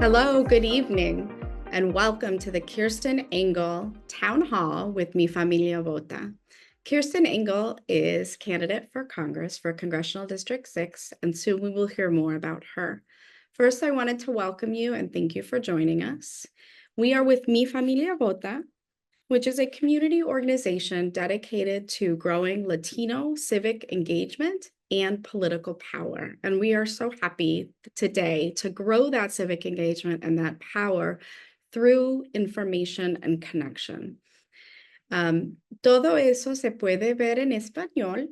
Hello, good evening, and welcome to the Kirsten Engel Town Hall with Mi Familia Vota. Kirsten Engel is candidate for Congress for Congressional District 6, and soon we will hear more about her. First, I wanted to welcome you and thank you for joining us. We are with Mi Familia Vota, which is a community organization dedicated to growing Latino civic engagement and political power. And we are so happy today to grow that civic engagement and that power through information and connection. Todo eso se puede ver en español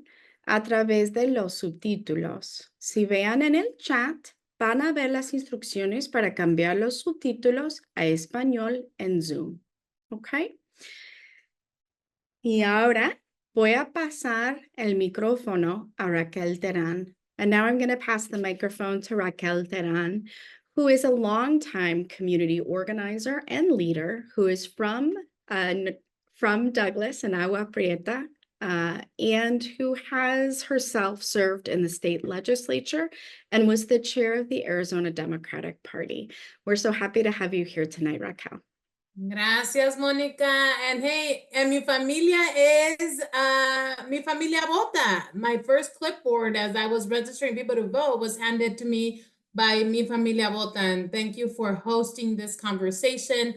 a través de los subtítulos. Si vean en el chat, van a ver las instrucciones para cambiar los subtítulos a español en Zoom. ¿Ok? Y ahora voy a pasar el micrófono a Raquel Terán. And now I'm going to pass the microphone to Raquel Terán, who is a longtime community organizer and leader who is from Douglas and Agua Prieta, and who has herself served in the state legislature and was the chair of the Arizona Democratic Party. We're so happy to have you here tonight, Raquel. Gracias, Mónica. And hey, and mi familia is Mi Familia Vota. My first clipboard as I was registering people to vote was handed to me by Mi Familia Vota. And thank you for hosting this conversation.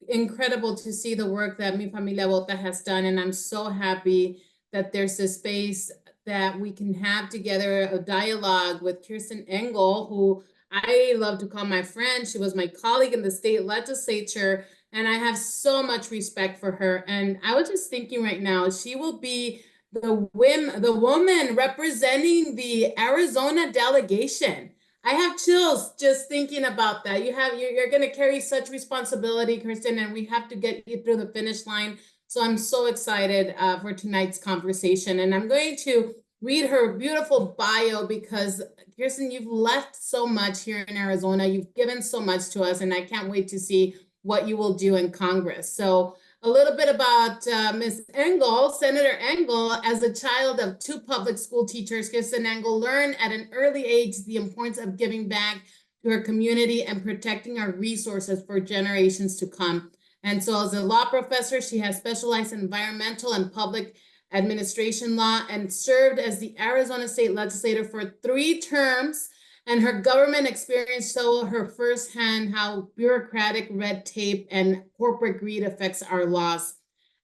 Incredible to see the work that Mi Familia Vota has done. And I'm so happy that there's this space that we can have together a dialogue with Kirsten Engel, who I love to call my friend. She was my colleague in the state legislature. And I have so much respect for her. And I was just thinking right now, she will be the woman representing the Arizona delegation. I have chills just thinking about that. You're going to carry such responsibility, Kirsten, and we have to get you through the finish line. So I'm so excited for tonight's conversation. And I'm going to read her beautiful bio because, Kirsten, you've left so much here in Arizona. You've given so much to us, and I can't wait to see what you will do in Congress. So a little bit about Ms. Engel. Senator Engel, as a child of two public school teachers, Kirsten Engel learned at an early age the importance of giving back to her community and protecting our resources for generations to come. And so as a law professor, she has specialized in environmental and public administration law and served as the Arizona state legislator for 3 terms. And her government experience showed her firsthand how bureaucratic red tape and corporate greed affects our laws.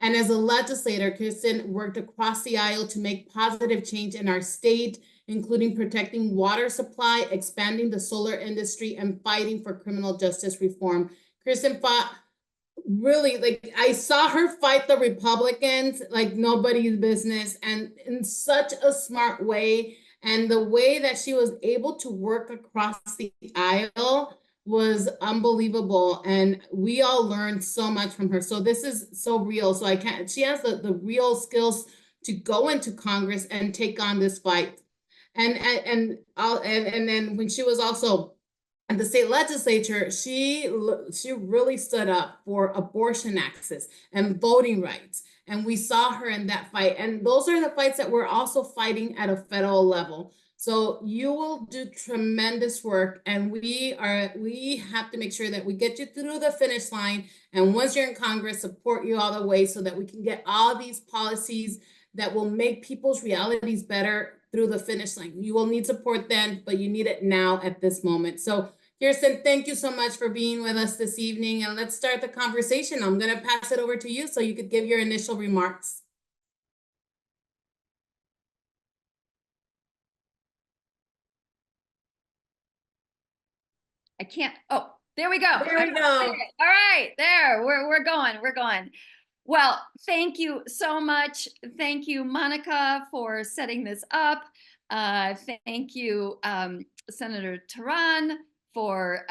And as a legislator, Kirsten worked across the aisle to make positive change in our state, including protecting water supply, expanding the solar industry, and fighting for criminal justice reform. Kirsten fought really, like, I saw her fight the Republicans like nobody's business, and in such a smart way. And the way that she was able to work across the aisle was unbelievable. And we all learned so much from her. So this is so real. So she has the real skills to go into Congress and take on this fight. And then when she was also at the state legislature, she really stood up for abortion access and voting rights. And we saw her in that fight. And those are the fights that we're also fighting at a federal level. So you will do tremendous work. And we have to make sure that we get you through the finish line. And once you're in Congress, support you all the way so that we can get all these policies that will make people's realities better through the finish line. You will need support then, but you need it now at this moment. So Kirsten, thank you so much for being with us this evening, and let's start the conversation. I'm going to pass it over to you so you could give your initial remarks. I can't. Oh, there we go. There we go. All right, there. We're going. Well, thank you so much. Thank you, Monica, for setting this up. Thank you, Senator Terán, for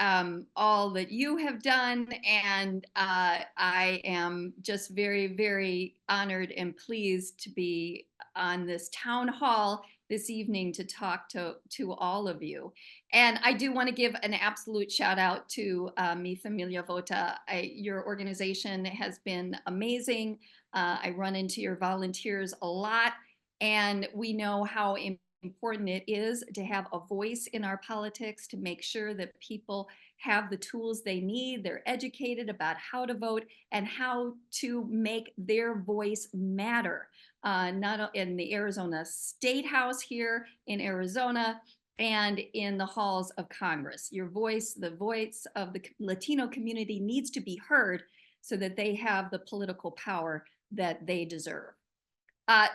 all that you have done. And I am just very, very honored and pleased to be on this town hall this evening to talk to all of you. And I do want to give an absolute shout out to Mi Familia Vota. Your organization has been amazing. I run into your volunteers a lot, and we know how important it is to have a voice in our politics, to make sure that people have the tools they need, they're educated about how to vote and how to make their voice matter. Not in the Arizona State House here in Arizona, and in the halls of Congress. Your voice, the voice of the Latino community, needs to be heard so that they have the political power that they deserve.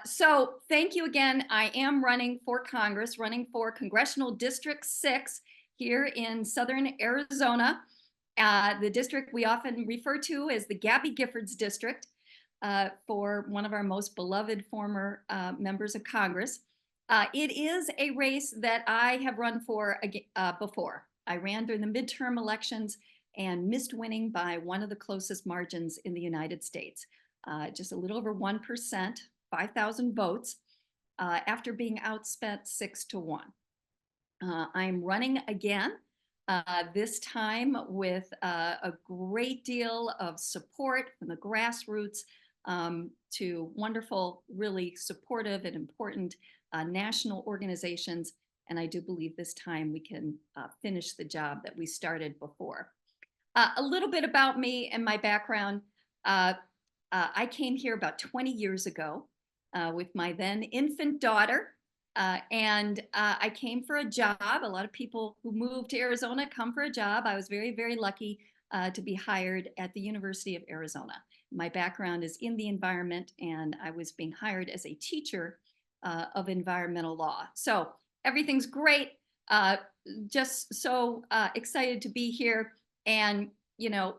So thank you again. I am running for Congress, running for Congressional District 6 here in Southern Arizona. The district we often refer to as the Gabby Giffords district, for one of our most beloved former members of Congress. It is a race that I have run for before. I ran during the midterm elections and missed winning by one of the closest margins in the United States, just a little over 1%, 5,000 votes, after being outspent 6-1. I'm running again, this time with a great deal of support from the grassroots to wonderful, really supportive and important national organizations. And I do believe this time we can finish the job that we started before. A little bit about me and my background. I came here about 20 years ago with my then infant daughter. And I came for a job. A lot of people who move to Arizona come for a job. I was very, very lucky to be hired at the University of Arizona. My background is in the environment, and I was being hired as a teacher of environmental law. So everything's great. Just so excited to be here. And, you know,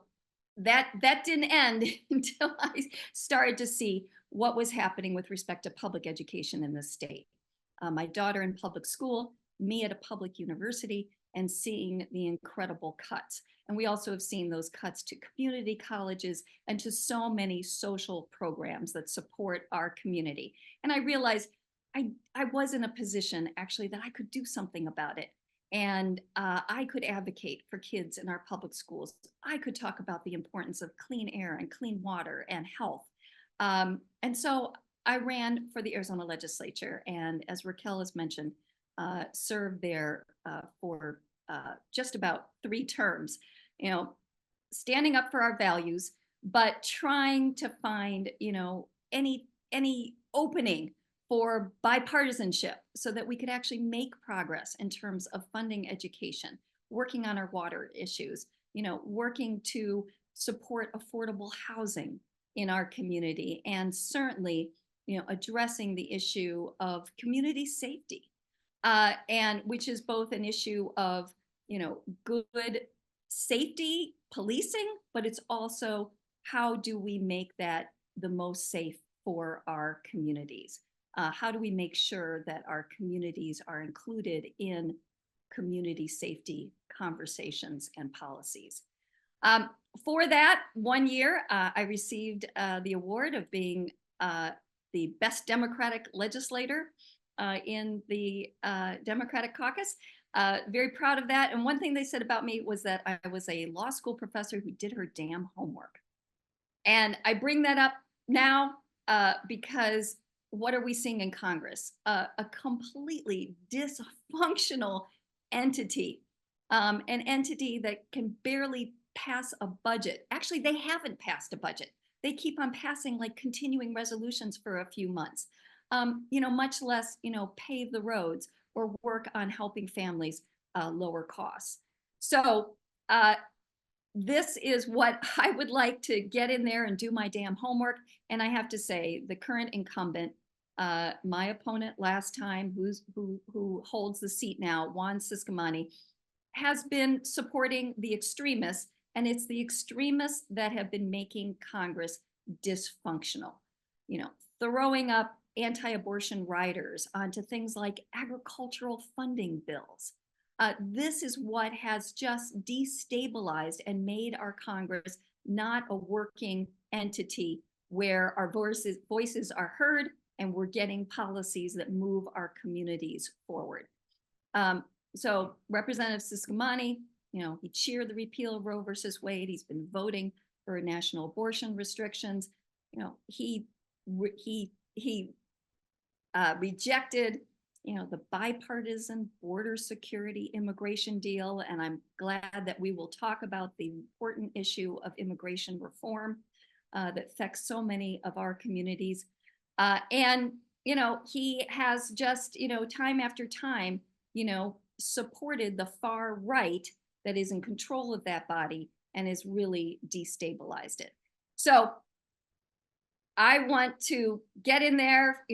that didn't end until I started to see what was happening with respect to public education in this state. My daughter in public school, me at a public university, and seeing the incredible cuts. And we also have seen those cuts to community colleges and to so many social programs that support our community. And I realized I was in a position actually that I could do something about it. And I could advocate for kids in our public schools. I could talk about the importance of clean air and clean water and health. And so I ran for the Arizona legislature, and as Raquel has mentioned, served there for just about 3 terms, you know, standing up for our values, but trying to find, you know, any opening for bipartisanship so that we could actually make progress in terms of funding education, working on our water issues, you know, working to support affordable housing in our community, and certainly, you know, addressing the issue of community safety, and which is both an issue of, you know, good safety policing, but it's also how do we make that the most safe for our communities? How do we make sure that our communities are included in community safety conversations and policies? For that 1 year, I received the award of being the best Democratic legislator in the Democratic caucus. Very proud of that. And one thing they said about me was that I was a law school professor who did her damn homework. And I bring that up now because what are we seeing in Congress? A completely dysfunctional entity, an entity that can barely pass a budget. Actually, they haven't passed a budget. They keep on passing like continuing resolutions for a few months, you know, much less, you know, pave the roads or work on helping families lower costs. So this is what I would like to get in there and do my damn homework. And I have to say, the current incumbent, my opponent last time, who holds the seat now, Juan Ciscomani, has been supporting the extremists, and it's the extremists that have been making Congress dysfunctional. You know, throwing up anti-abortion riders onto things like agricultural funding bills. This is what has just destabilized and made our Congress not a working entity where our voices are heard and we're getting policies that move our communities forward. So Representative Ciscomani, you know, he cheered the repeal of Roe versus Wade. He's been voting for national abortion restrictions. You know, he rejected the bipartisan border security immigration deal. And I'm glad that we will talk about the important issue of immigration reform that affects so many of our communities. And he has just, time after time, supported the far right that is in control of that body and has really destabilized it. So I want to get in there,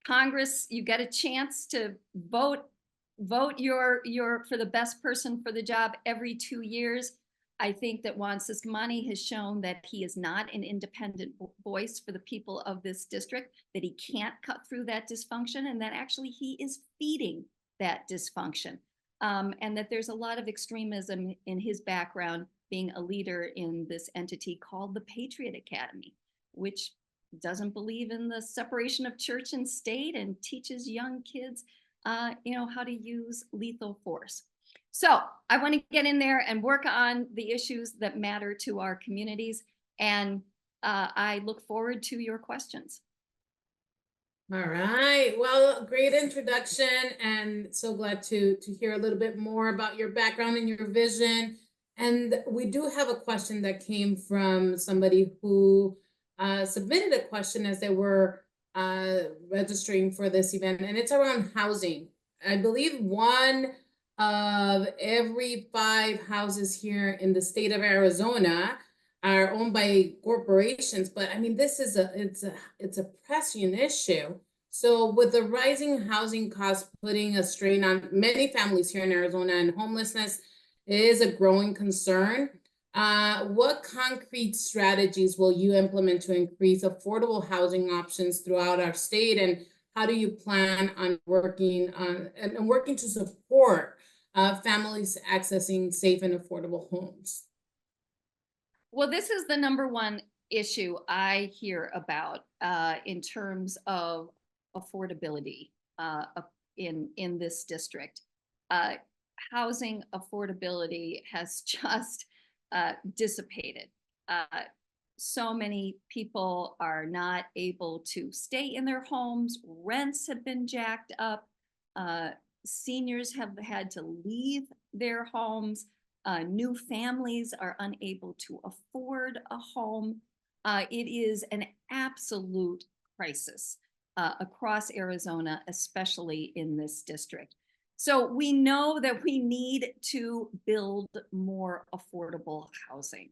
Congress, you get a chance to vote for the best person for the job every 2 years. I think that Juan Ciscomani has shown that he is not an independent voice for the people of this district, that he can't cut through that dysfunction, and that actually he is feeding that dysfunction. And that there's a lot of extremism in his background, being a leader in this entity called the Patriot Academy, which doesn't believe in the separation of church and state and teaches young kids, how to use lethal force. So I want to get in there and work on the issues that matter to our communities. And I look forward to your questions. All right. Well, great introduction, and so glad to hear a little bit more about your background and your vision. And we do have a question that came from somebody who submitted a question as they were registering for this event, and it's around housing. I believe 1 of every 5 houses here in the state of Arizona are owned by corporations, but I mean, this is it's a pressing issue. So with the rising housing costs putting a strain on many families here in Arizona, and homelessness is a growing concern, what concrete strategies will you implement to increase affordable housing options throughout our state, and how do you plan on working to support families accessing safe and affordable homes? Well, this is the number one issue I hear about in terms of affordability in this district. Housing affordability has just dissipated. So many people are not able to stay in their homes. Rents have been jacked up. Seniors have had to leave their homes. New families are unable to afford a home. It is an absolute crisis across Arizona, especially in this district. So we know that we need to build more affordable housing,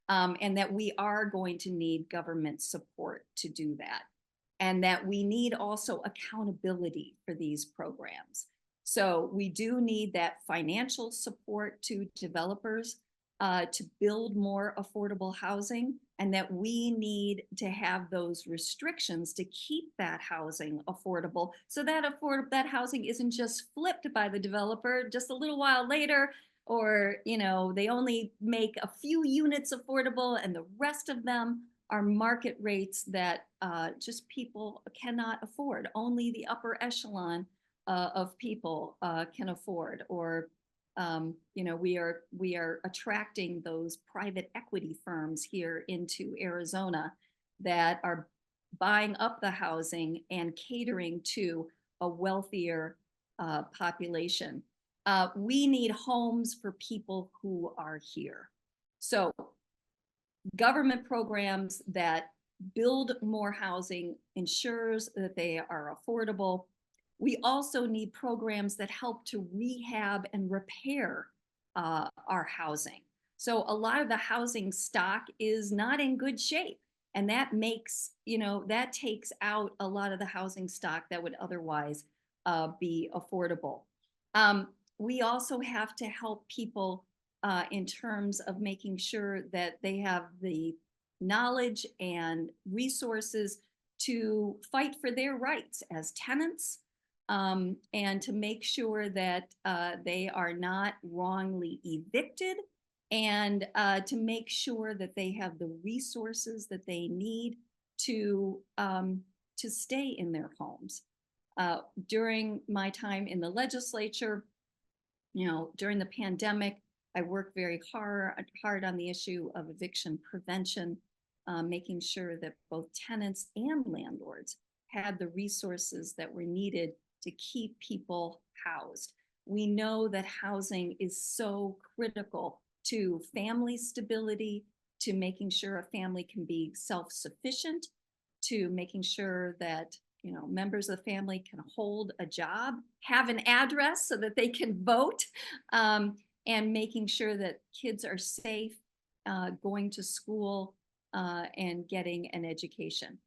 and that we are going to need government support to do that, and that we need also accountability for these programs. So we do need that financial support to developers to build more affordable housing, and that we need to have those restrictions to keep that housing affordable, so that that housing isn't just flipped by the developer just a little while later, or they only make a few units affordable and the rest of them are market rates that just people cannot afford. Only the upper echelon of people can afford, or we are attracting those private equity firms here into Arizona that are buying up the housing and catering to a wealthier population. We need homes for people who are here. So government programs that build more housing ensures that they are affordable. We also need programs that help to rehab and repair our housing. So a lot of the housing stock is not in good shape, and that makes, that takes out a lot of the housing stock that would otherwise be affordable. We also have to help people in terms of making sure that they have the knowledge and resources to fight for their rights as tenants, and to make sure that they are not wrongly evicted, and to make sure that they have the resources that they need to stay in their homes. During my time in the legislature, during the pandemic, I worked very hard on the issue of eviction prevention, making sure that both tenants and landlords had the resources that were needed to keep people housed. We know that housing is so critical to family stability, to making sure a family can be self-sufficient, to making sure that members of the family can hold a job, have an address so that they can vote, and making sure that kids are safe, going to school, and getting an education.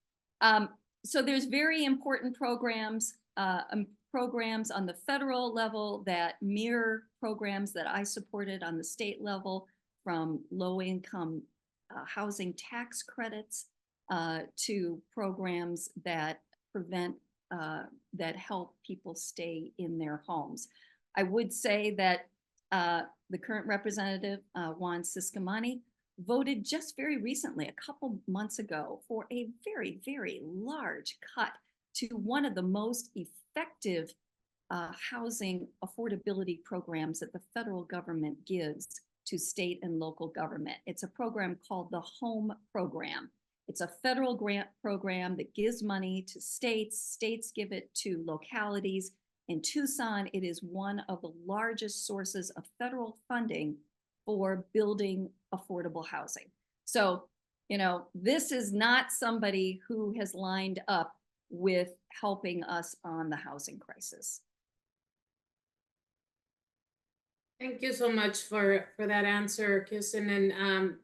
So there's very important programs on the federal level that mirror programs that I supported on the state level, from low-income housing tax credits to programs that that help people stay in their homes. I would say that the current representative, Juan Ciscomani, voted just very recently, a couple months ago, for a very, very large cut to one of the most effective housing affordability programs that the federal government gives to state and local government. It's a program called the HOME program. It's a federal grant program that gives money to states. States give it to localities. In Tucson, it is one of the largest sources of federal funding for building affordable housing. So, this is not somebody who has lined up with helping us on the housing crisis. Thank you so much for that answer, Kirsten. And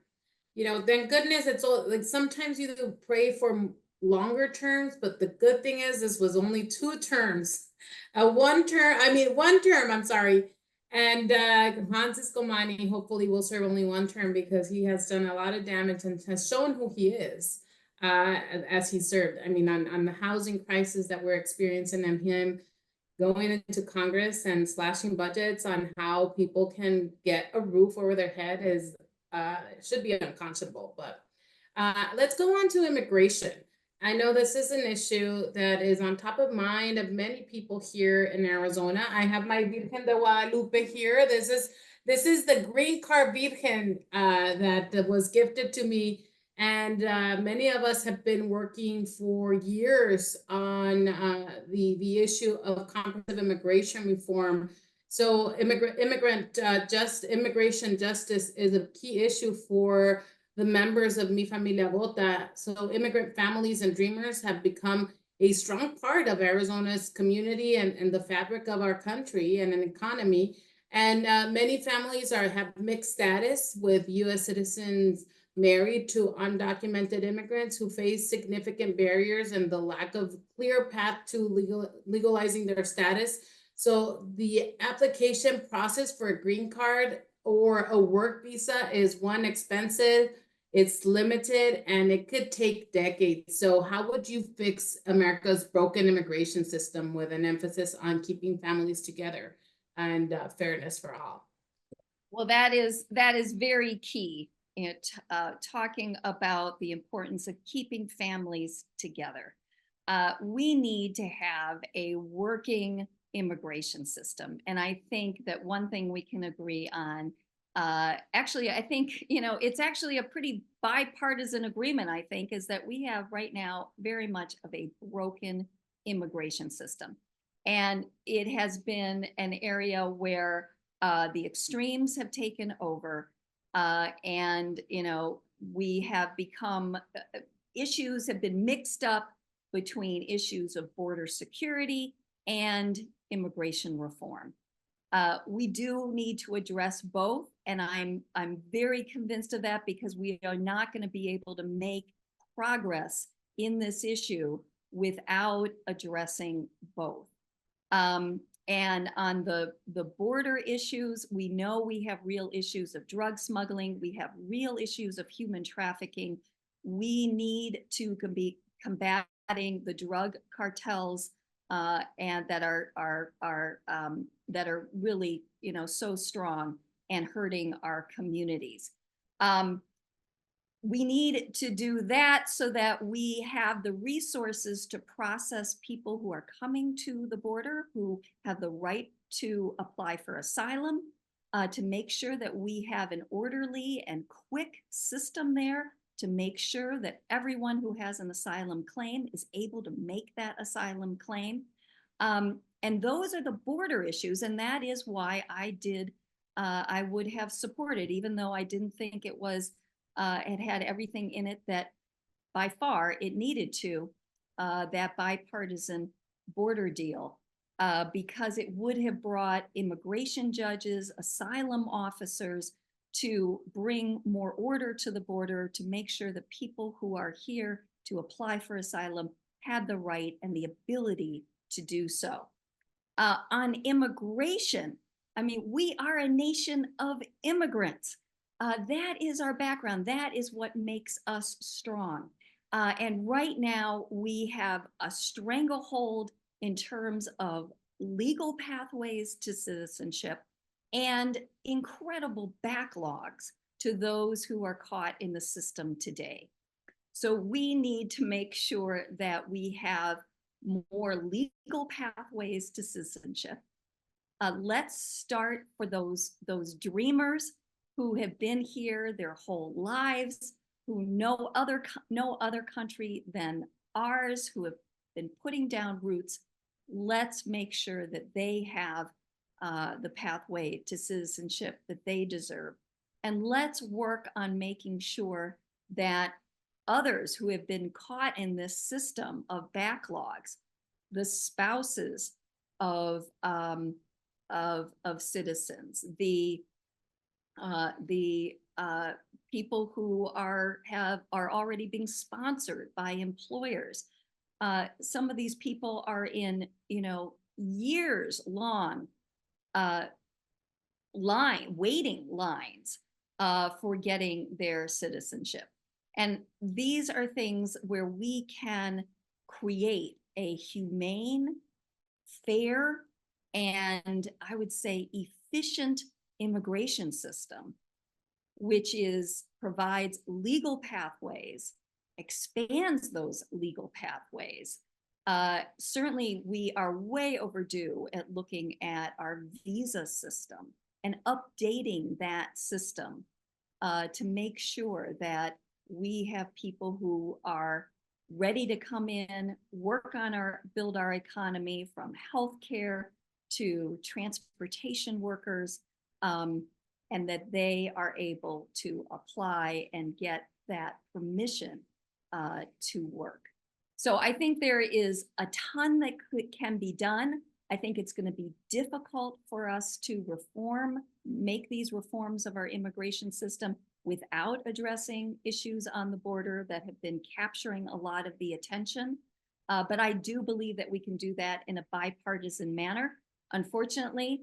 thank goodness it's all like, sometimes you do pray for longer terms, but the good thing is this was only 2 terms. One term, I'm sorry. And Juan Ciscomani hopefully will serve only 1 term, because he has done a lot of damage and has shown who he is as he served. I mean, on the housing crisis that we're experiencing, and him going into Congress and slashing budgets on how people can get a roof over their head is should be unconscionable. But let's go on to immigration. I know this is an issue that is on top of mind of many people here in Arizona. I have my Virgen de Guadalupe here. This is the green card Virgen that was gifted to me. And many of us have been working for years on the issue of comprehensive immigration reform. So immigration justice is a key issue for the members of Mi Familia Vota. So immigrant families and dreamers have become a strong part of Arizona's community and the fabric of our country and an economy. And many families have mixed status, with U.S. citizens married to undocumented immigrants who face significant barriers and the lack of clear path to legalizing their status. So the application process for a green card or a work visa is expensive, it's limited, and it could take decades. So how would you fix America's broken immigration system with an emphasis on keeping families together and fairness for all? Well, that is very key. Talking about the importance of keeping families together. We need to have a working immigration system. And I think that one thing we can agree on, actually, I think, it's actually a pretty bipartisan agreement, I think, is that we have right now very much of a broken immigration system. And it has been an area where the extremes have taken over. And we have become, issues have been mixed up between issues of border security and immigration reform. We do need to address both, and I'm very convinced of that, because we are not going to be able to make progress in this issue without addressing both. And on the border issues, we know we have real issues of drug smuggling. We have real issues of human trafficking. We need to be combating the drug cartels and that are really so strong and hurting our communities. We need to do that so that we have the resources to process people who are coming to the border, who have the right to apply for asylum, to make sure that we have an orderly and quick system there to make sure that everyone who has an asylum claim is able to make that asylum claim. And those are the border issues. And that is why I would have supported, even though I didn't think it had everything in it that by far it needed to, that bipartisan border deal, because it would have brought immigration judges, asylum officers to bring more order to the border, to make sure that people who are here to apply for asylum had the right and the ability to do so. On immigration, I mean, we are a nation of immigrants. That is our background. That is what makes us strong. And right now, we have a stranglehold in terms of legal pathways to citizenship and incredible backlogs to those who are caught in the system today. So we need to make sure that we have more legal pathways to citizenship. Let's start for those dreamers who have been here their whole lives, who know no other country than ours, who have been putting down roots. Let's make sure that they have the pathway to citizenship that they deserve. And let's work on making sure that others who have been caught in this system of backlogs, the spouses of citizens, the people who are already being sponsored by employers. Some of these people are in, years long waiting lines for getting their citizenship. And these are things where we can create a humane, fair, and I would say efficient immigration system, which provides legal pathways, expands those legal pathways. Certainly, we are way overdue at looking at our visa system and updating that system to make sure that we have people who are ready to come in, build our economy, from healthcare to transportation workers, and that they are able to apply and get that permission to work. So I think there is a ton that can be done. I think it's going to be difficult for us to make these reforms of our immigration system without addressing issues on the border that have been capturing a lot of the attention. But I do believe that we can do that in a bipartisan manner. Unfortunately,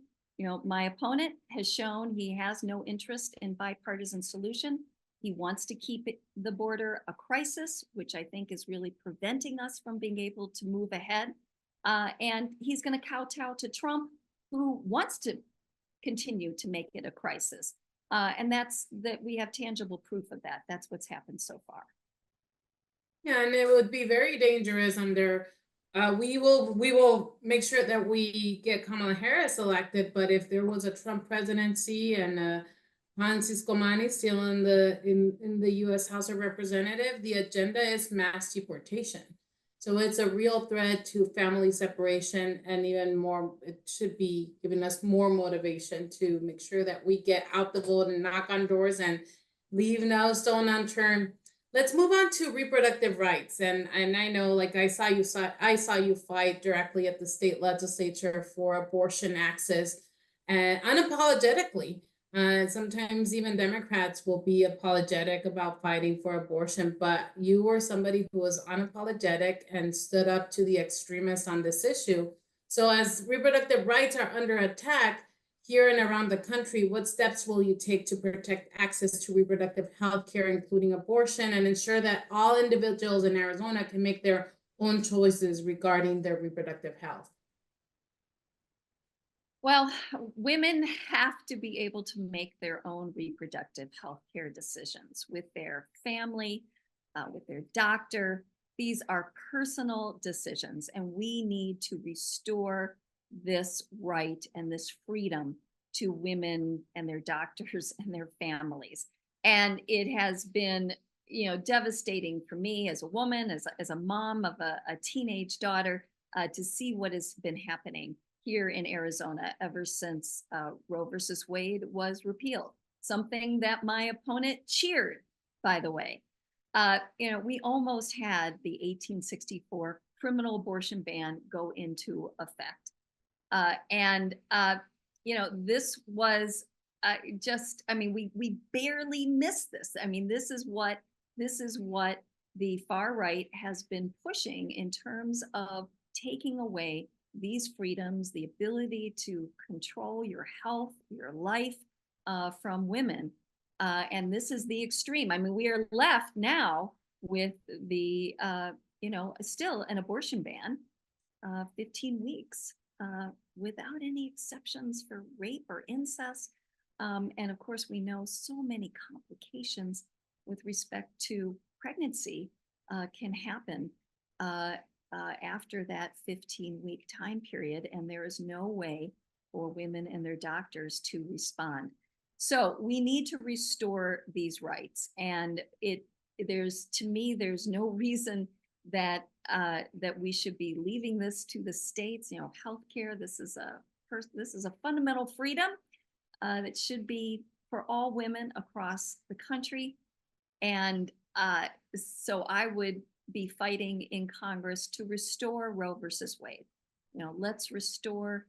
my opponent has shown he has no interest in bipartisan solution. He wants to keep the border a crisis, which I think is really preventing us from being able to move ahead. And he's going to kowtow to Trump, who wants to continue to make it a crisis. And we have tangible proof of that. That's what's happened so far. Yeah, and it would be very dangerous we will make sure that we get Kamala Harris elected, but if there was a Trump presidency and Francisco Mani still in the U.S. House of Representatives, the agenda is mass deportation. So it's a real threat to family separation, and even more, it should be giving us more motivation to make sure that we get out the vote and knock on doors and leave no stone unturned. Let's move on to reproductive rights. And I know, like I saw you fight directly at the state legislature for abortion access, and unapologetically. Sometimes even Democrats will be apologetic about fighting for abortion, but you were somebody who was unapologetic and stood up to the extremists on this issue. So as reproductive rights are under attack here and around the country, what steps will you take to protect access to reproductive health care, including abortion, and ensure that all individuals in Arizona can make their own choices regarding their reproductive health? Well, women have to be able to make their own reproductive health care decisions with their family, with their doctor. These are personal decisions, and we need to restore this right and this freedom to women and their doctors and their families. And it has been, devastating for me as a woman, as a mom of a teenage daughter, to see what has been happening here in Arizona ever since Roe versus Wade was repealed, something that my opponent cheered, by the way. We almost had the 1864 criminal abortion ban go into effect. This was we barely missed this. I mean, this is what the far right has been pushing in terms of taking away these freedoms, the ability to control your health, your life from women. And this is the extreme. I mean, we are left now with the, still an abortion ban, 15 weeks without any exceptions for rape or incest. And of course, we know so many complications with respect to pregnancy can happen after that 15-week time period, and there is no way for women and their doctors to respond. So we need to restore these rights, and there's no reason that we should be leaving this to the states. Healthcare, this is a fundamental freedom that should be for all women across the country. And so I would be fighting in Congress to restore Roe versus Wade. Let's restore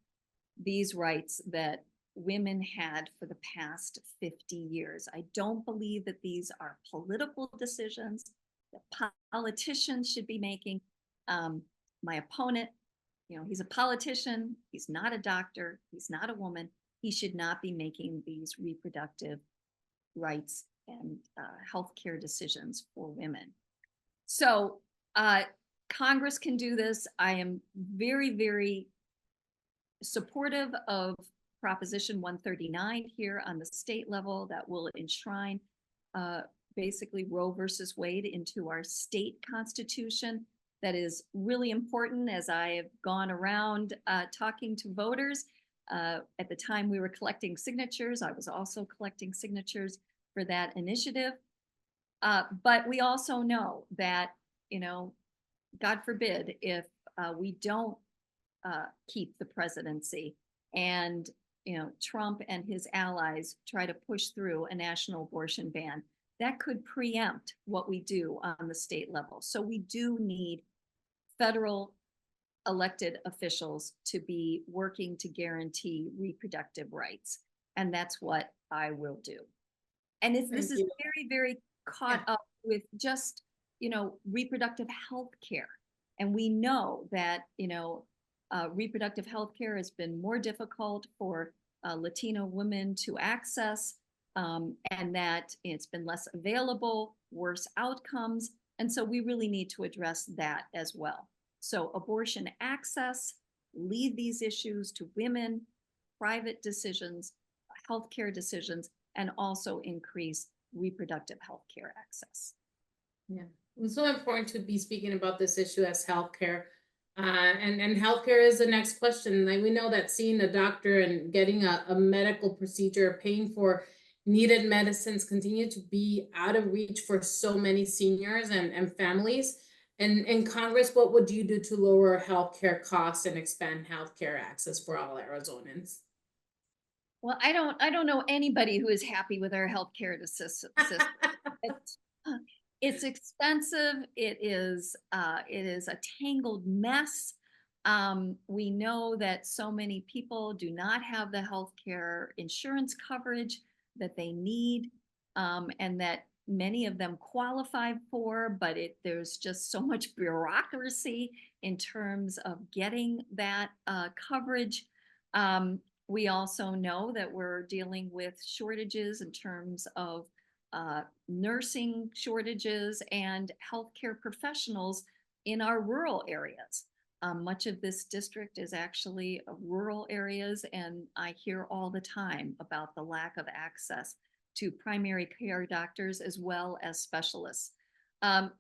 these rights that women had for the past 50 years. I don't believe that these are political decisions that politicians should be making. My opponent, he's a politician, he's not a doctor, he's not a woman. He should not be making these reproductive rights and healthcare decisions for women. So Congress can do this. I am very, very supportive of Proposition 139 here on the state level that will enshrine basically Roe versus Wade into our state constitution. That is really important. As I have gone around talking to voters, at the time we were collecting signatures, I was also collecting signatures for that initiative. But we also know that, God forbid, if we don't keep the presidency and, Trump and his allies try to push through a national abortion ban, that could preempt what we do on the state level. So we do need federal elected officials to be working to guarantee reproductive rights. And that's what I will do. And this is very, very caught up with just, reproductive health care. And we know that, reproductive health care has been more difficult for Latino women to access, and that it's been less available, worse outcomes. And so we really need to address that as well. So abortion access, leave these issues to women, private decisions, healthcare decisions, and also increase reproductive healthcare access. Yeah, it's so important to be speaking about this issue as healthcare. And healthcare is the next question. Like, we know that seeing a doctor and getting a medical procedure, paying for needed medicines continue to be out of reach for so many seniors and families. And in Congress, what would you do to lower healthcare costs and expand healthcare access for all Arizonans? Well, I don't know anybody who is happy with our healthcare system. It's expensive. It is a tangled mess. We know that so many people do not have the healthcare insurance coverage that they need, and that many of them qualify for, but there's just so much bureaucracy in terms of getting that coverage. We also know that we're dealing with shortages in terms of nursing shortages and healthcare professionals in our rural areas. Much of this district is actually rural areas, and I hear all the time about the lack of access to primary care doctors as well as specialists.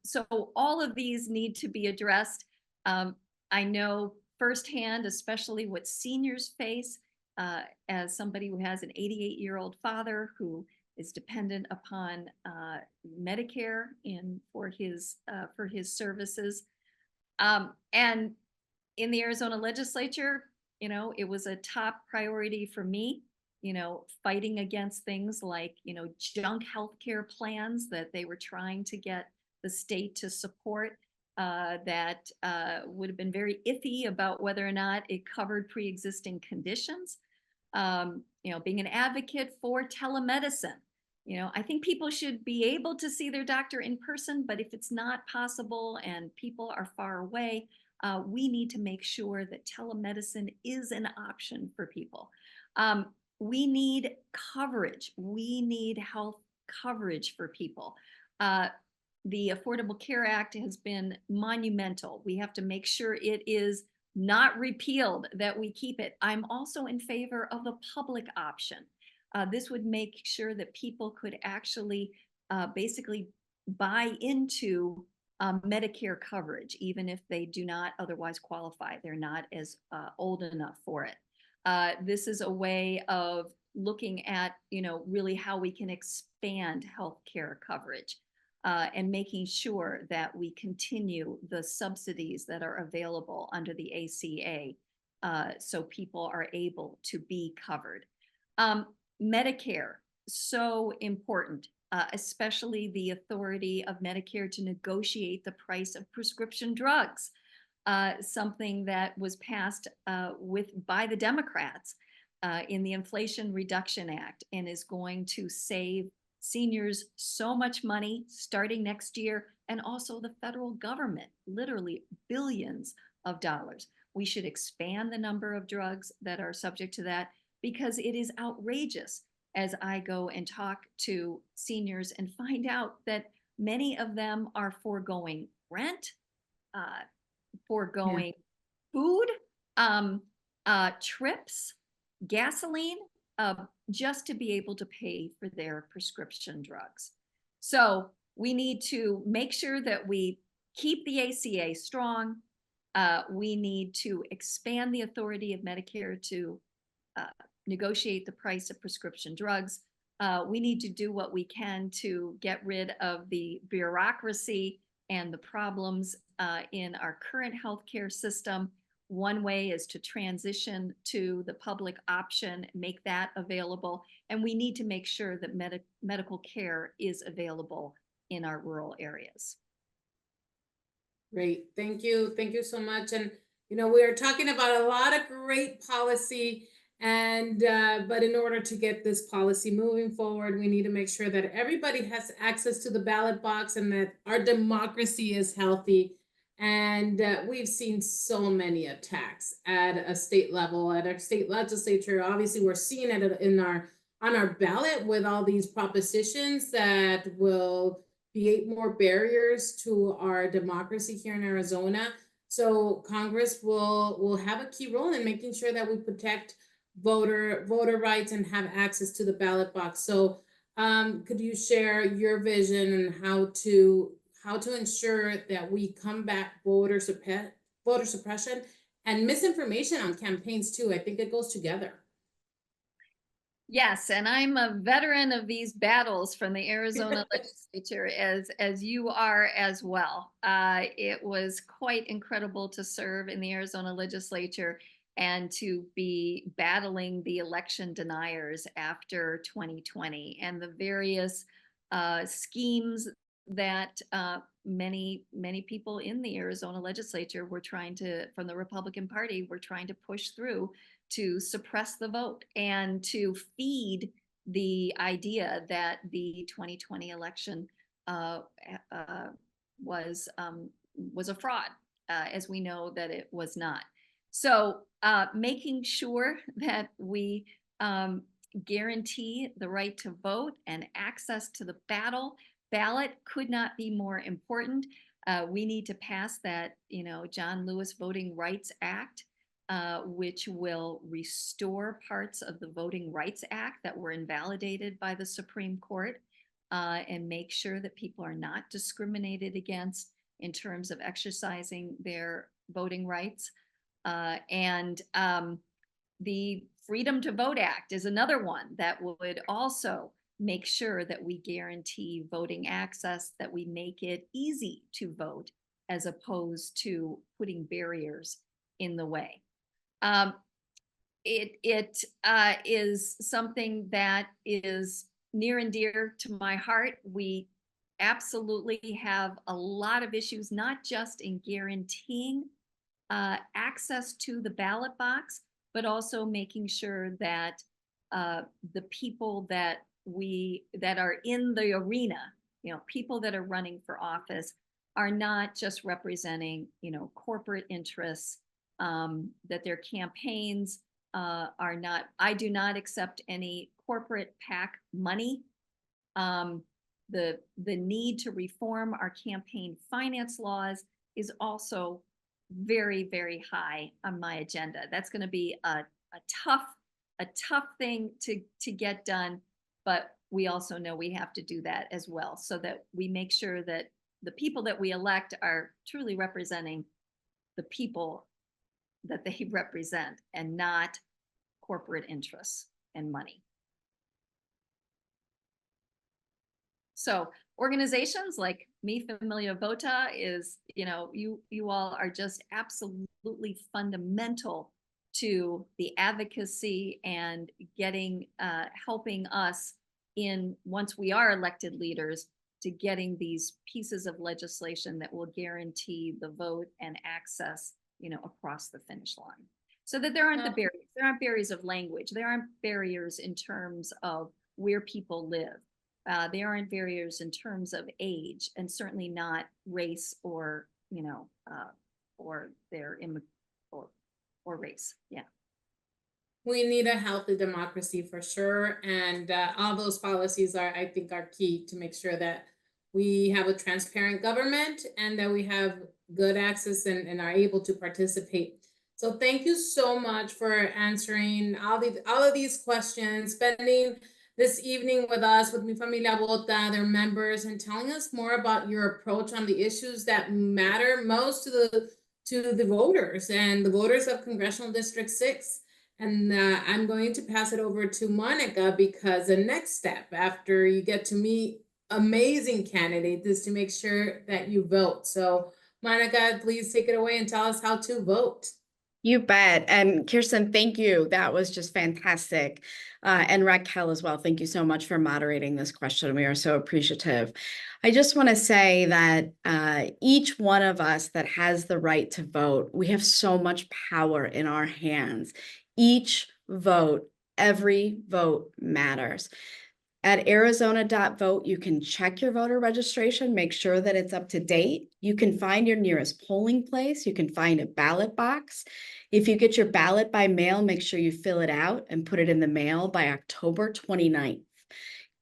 So all of these need to be addressed. I know firsthand, especially what seniors face, as somebody who has an 88-year-old father who is dependent upon Medicare for his services. And in the Arizona legislature, You know, it was a top priority for me, you know, fighting against things like, you know, junk healthcare plans that they were trying to get the state to support, that would have been very iffy about whether or not it covered pre-existing conditions. You know, being an advocate for telemedicine. You know, I think people should be able to see their doctor in person, but if it's not possible and people are far away, we need to make sure that telemedicine is an option for people. We need coverage. We need health coverage for people. The Affordable Care Act has been monumental. We have to make sure it is not repealed, that we keep it. I'm also in favor of the public option. This would make sure that people could actually basically buy into Medicare coverage, even if they do not otherwise qualify. They're not as old enough for it. This is a way of looking at, you know, really how we can expand healthcare coverage. And making sure that we continue the subsidies that are available under the ACA, so people are able to be covered. Medicare, so important, especially the authority of Medicare to negotiate the price of prescription drugs, something that was passed by the Democrats in the Inflation Reduction Act and is going to save seniors so much money starting next year, and also the federal government, literally billions of dollars. We should expand the number of drugs that are subject to that, because it is outrageous as I go and talk to seniors and find out that many of them are foregoing rent, foregoing food, trips, gasoline, just to be able to pay for their prescription drugs. So we need to make sure that we keep the ACA strong. We need to expand the authority of Medicare to negotiate the price of prescription drugs. We need to do what we can to get rid of the bureaucracy and the problems in our current healthcare system. One way is to transition to the public option, make that available, and we need to make sure that medical care is available in our rural areas. Great, thank you so much. And you know, we are talking about a lot of great policy, and but in order to get this policy moving forward, we need to make sure that everybody has access to the ballot box and that our democracy is healthy. And we've seen so many attacks at a state level, at our state legislature. Obviously, we're seeing it on our ballot with all these propositions that will create more barriers to our democracy here in Arizona. So Congress will have a key role in making sure that we protect voter rights and have access to the ballot box. So could you share your vision and how to ensure that we combat voter suppression and misinformation on campaigns too? I think it goes together. Yes, and I'm a veteran of these battles from the Arizona legislature, as you are as well. It was quite incredible to serve in the Arizona legislature and to be battling the election deniers after 2020 and the various schemes that many people in the Arizona legislature were trying to, from the Republican Party, were trying to push through to suppress the vote and to feed the idea that the 2020 election was a fraud, as we know that it was not. So making sure that we guarantee the right to vote and access to the ballot could not be more important. We need to pass that, you know, John Lewis Voting Rights Act, which will restore parts of the Voting Rights Act that were invalidated by the Supreme Court, and make sure that people are not discriminated against in terms of exercising their voting rights. And the Freedom to Vote Act is another one that would also make sure that we guarantee voting access, that we make it easy to vote as opposed to putting barriers in the way. it is something that is near and dear to my heart. We absolutely have a lot of issues, not just in guaranteeing access to the ballot box, but also making sure that the people that are in the arena, people that are running for office, are not just representing, corporate interests, that their campaigns are not. I do not accept any corporate PAC money. The need to reform our campaign finance laws is also very, very high on my agenda. That's going to be a tough thing to get done, but we also know we have to do that as well, so that we make sure that the people that we elect are truly representing the people that they represent, and not corporate interests and money. So organizations like Mi Familia Vota is, you all are just absolutely fundamental to the advocacy and getting, helping us once we are elected leaders, to getting these pieces of legislation that will guarantee the vote and access, across the finish line. So that there aren't the barriers. There aren't barriers of language. There aren't barriers in terms of where people live. There aren't barriers in terms of age, and certainly not race or, or their or race. Yeah. We need a healthy democracy for sure. And all those policies I think are key to make sure that we have a transparent government and that we have good access and are able to participate. So thank you so much for answering all of these questions, spending this evening with us, with Mi Familia Vota, their members, and telling us more about your approach on the issues that matter most to the voters and the voters of Congressional District 6. And I'm going to pass it over to Monica, because the next step after you get to meet amazing candidates is to make sure that you vote. So Monica, please take it away and tell us how to vote. You bet. And Kirsten, thank you. That was just fantastic. And Raquel as well. Thank you so much for moderating this question. We are so appreciative. I just want to say that each one of us that has the right to vote, we have so much power in our hands. Each vote, every vote matters. At Arizona.vote, you can check your voter registration, make sure that it's up to date. You can find your nearest polling place. You can find a ballot box. If you get your ballot by mail, make sure you fill it out and put it in the mail by October 29th.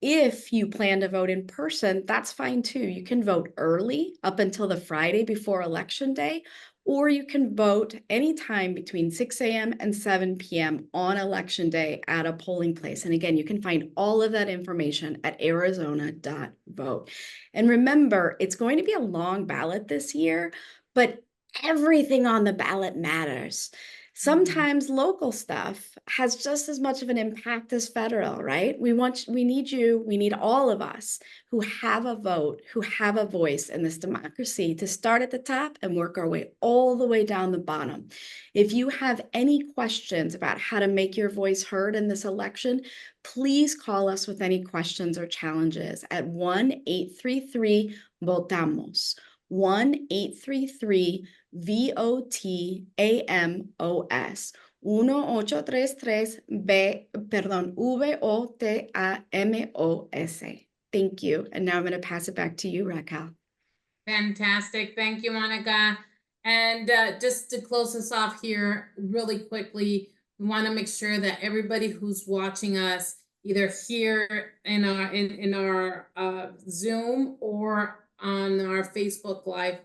If you plan to vote in person, that's fine too. You can vote early up until the Friday before Election Day, or you can vote anytime between 6 a.m. and 7 p.m. on Election Day at a polling place. And again, you can find all of that information at Arizona.vote. And remember, it's going to be a long ballot this year, but everything on the ballot matters. Sometimes local stuff has just as much of an impact as federal, right? We need all of us who have a vote, who have a voice in this democracy, to start at the top and work our way all the way down the bottom. If you have any questions about how to make your voice heard in this election, please call us with any questions or challenges at 1-833-VOTAMOS. 1-833-VOTAMOS. 1833-VOTAMOS. Thank you. And now I'm going to pass it back to you, Raquel. Fantastic. Thank you, Monica. And just to close us off here really quickly, we want to make sure that everybody who's watching us, either here in our Zoom or on our Facebook Live,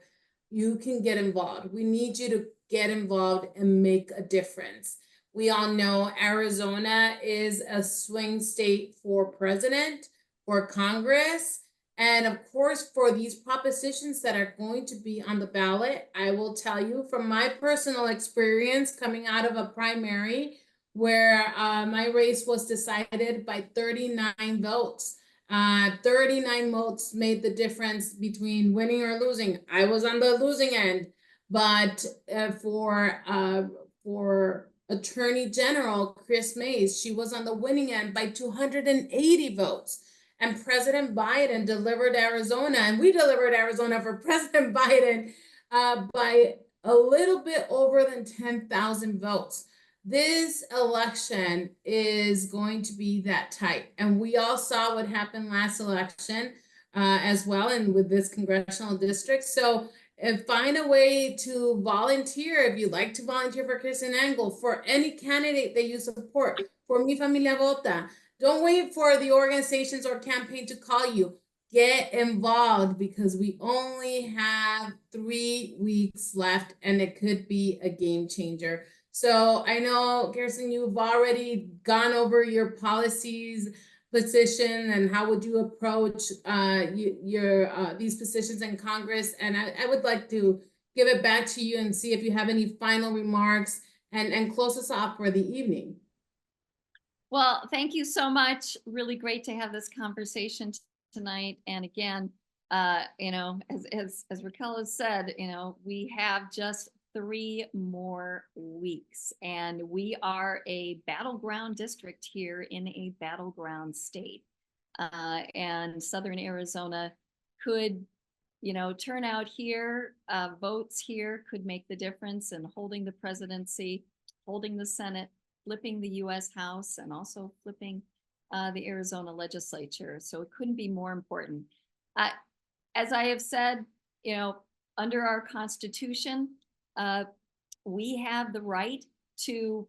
you can get involved. We need you to get involved and make a difference. We all know Arizona is a swing state for president, for Congress, and of course, for these propositions that are going to be on the ballot. I will tell you from my personal experience coming out of a primary where my race was decided by 39 votes. 39 votes made the difference between winning or losing. I was on the losing end, but for Attorney General Chris Mays, she was on the winning end by 280 votes. And President Biden delivered Arizona, and we delivered Arizona for President Biden by a little bit over than 10,000 votes. This election is going to be that tight. And we all saw what happened last election as well, and with this congressional district. So find a way to volunteer if you'd like to volunteer for Kirsten Engel, for any candidate that you support, for Mi Familia Vota. Don't wait for the organizations or campaign to call you. Get involved, because we only have 3 weeks left and it could be a game changer. So I know, Kirsten, you've already gone over your policies position and how would you approach these positions in Congress. And I would like to give it back to you and see if you have any final remarks and close us off for the evening. Well, thank you so much. Really great to have this conversation tonight. And again, you know, as Raquel has said, you know, we have just 3 more weeks, and we are a battleground district here in a battleground state. And Southern Arizona could, you know, turn out here, votes here could make the difference in holding the presidency, holding the Senate, flipping the US House, and also flipping the Arizona legislature. So it couldn't be more important. As I have said, you know, under our Constitution, we have the right to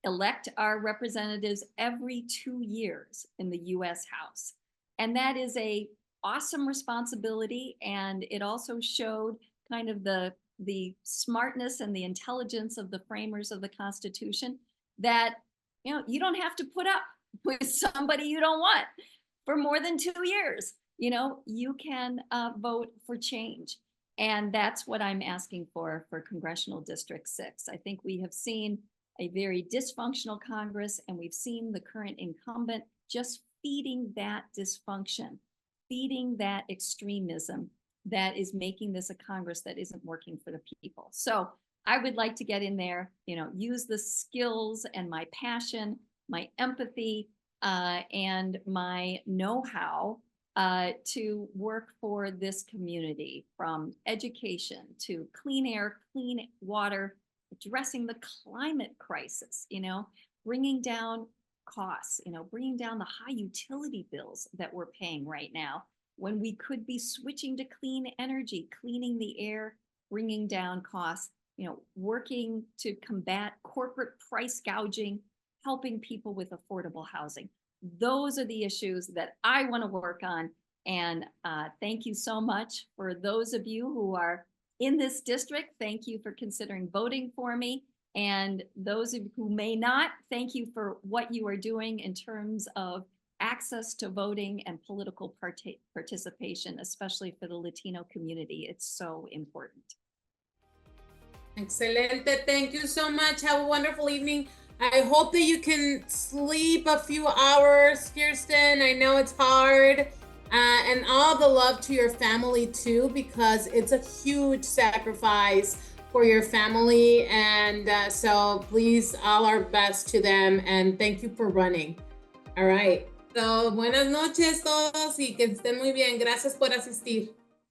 elect our representatives every 2 years in the US House. And that is a awesome responsibility. And it also showed kind of the smartness and the intelligence of the framers of the Constitution, that, you know, you don't have to put up with somebody you don't want for more than 2 years. You know, you can vote for change. And that's what I'm asking for Congressional District 6. I think we have seen a very dysfunctional Congress, and we've seen the current incumbent just feeding that dysfunction, feeding that extremism that is making this a Congress that isn't working for the people. So I would like to get in there, you know, use the skills and my passion, my empathy, and my know-how to work for this community, from education to clean air, clean water, addressing the climate crisis, you know, bringing down costs, you know, bringing down the high utility bills that we're paying right now, when we could be switching to clean energy, cleaning the air, bringing down costs, you know, working to combat corporate price gouging, helping people with affordable housing. Those are the issues that I want to work on. And thank you so much for those of you who are in this district. Thank you for considering voting for me. And those of you who may not, thank you for what you are doing in terms of access to voting and political participation, especially for the Latino community. It's so important. Excelente. Thank you so much. Have a wonderful evening. I hope that you can sleep a few hours, Kirsten. I know it's hard. And all the love to your family too, because it's a huge sacrifice for your family. And so please, all our best to them. And thank you for running. All right. So, buenas noches todos y que estén muy bien. Gracias por asistir.